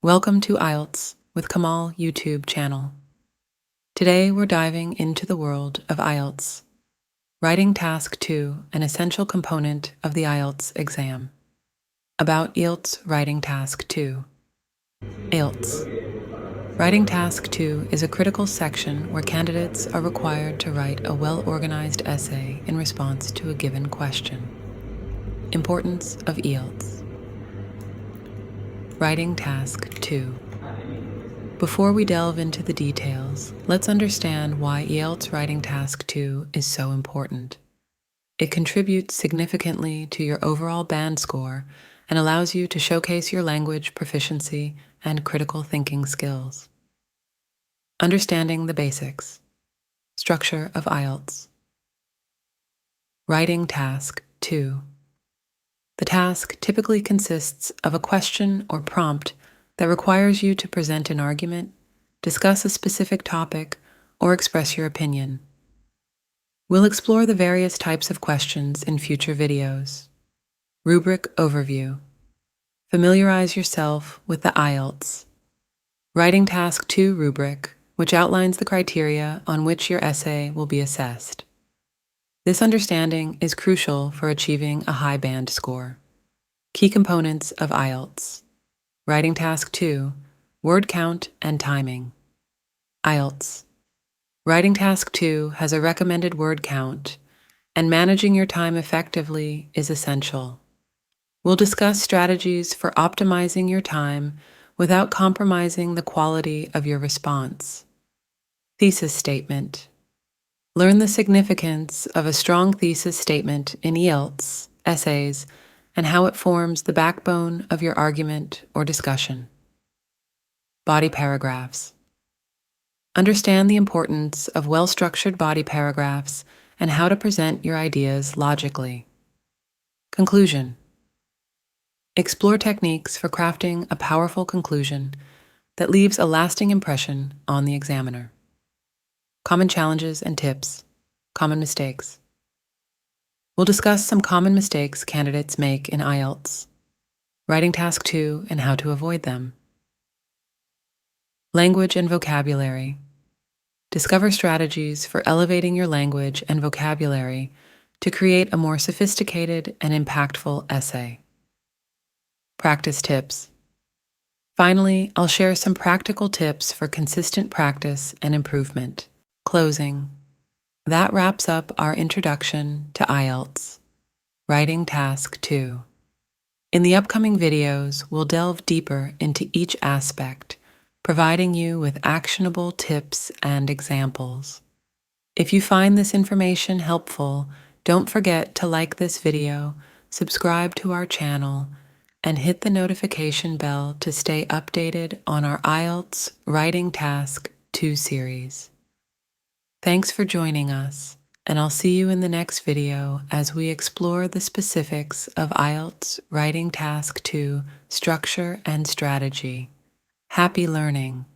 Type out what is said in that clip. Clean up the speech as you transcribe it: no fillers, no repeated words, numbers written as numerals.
Welcome to IELTS with Kamal YouTube channel. Today we're diving into the world of IELTS. Writing Task 2, an essential component of the IELTS exam. About IELTS Writing Task 2. IELTS. Writing Task 2 is a critical section where candidates are required to write a well-organized essay in response to a given question. Importance of IELTS. Writing Task 2. Before we delve into the details, let's understand why IELTS Writing Task 2 is so important. It contributes significantly to your overall band score and allows you to showcase your language proficiency and critical thinking skills. Understanding the basics. Structure of IELTS. Writing Task 2. The task typically consists of a question or prompt that requires you to present an argument, discuss a specific topic, or express your opinion. We'll explore the various types of questions in future videos. Rubric overview. Familiarize yourself with the IELTS. Writing Task 2 rubric, which outlines the criteria on which your essay will be assessed. This understanding is crucial for achieving a high band score. Key components of IELTS. Writing Task 2, word count and timing. IELTS. Writing Task 2 has a recommended word count, and managing your time effectively is essential. We'll discuss strategies for optimizing your time without compromising the quality of your response. Thesis statement. Learn the significance of a strong thesis statement in IELTS essays and how it forms the backbone of your argument or discussion. Body paragraphs. Understand the importance of well-structured body paragraphs and how to present your ideas logically. Conclusion. Explore techniques for crafting a powerful conclusion that leaves a lasting impression on the examiner. Common challenges and tips. Common mistakes. We'll discuss some common mistakes candidates make in IELTS. Writing Task 2 and how to avoid them. Language and vocabulary. Discover strategies for elevating your language and vocabulary to create a more sophisticated and impactful essay. Practice tips. Finally, I'll share some practical tips for consistent practice and improvement. Closing. That wraps up our introduction to IELTS. Writing Task 2. In the upcoming videos, we'll delve deeper into each aspect, providing you with actionable tips and examples. If you find this information helpful, don't forget to like this video, subscribe to our channel, and hit the notification bell to stay updated on our IELTS Writing Task 2 series. Thanks for joining us, and I'll see you in the next video as we explore the specifics of IELTS Writing Task 2 structure and strategy. Happy learning!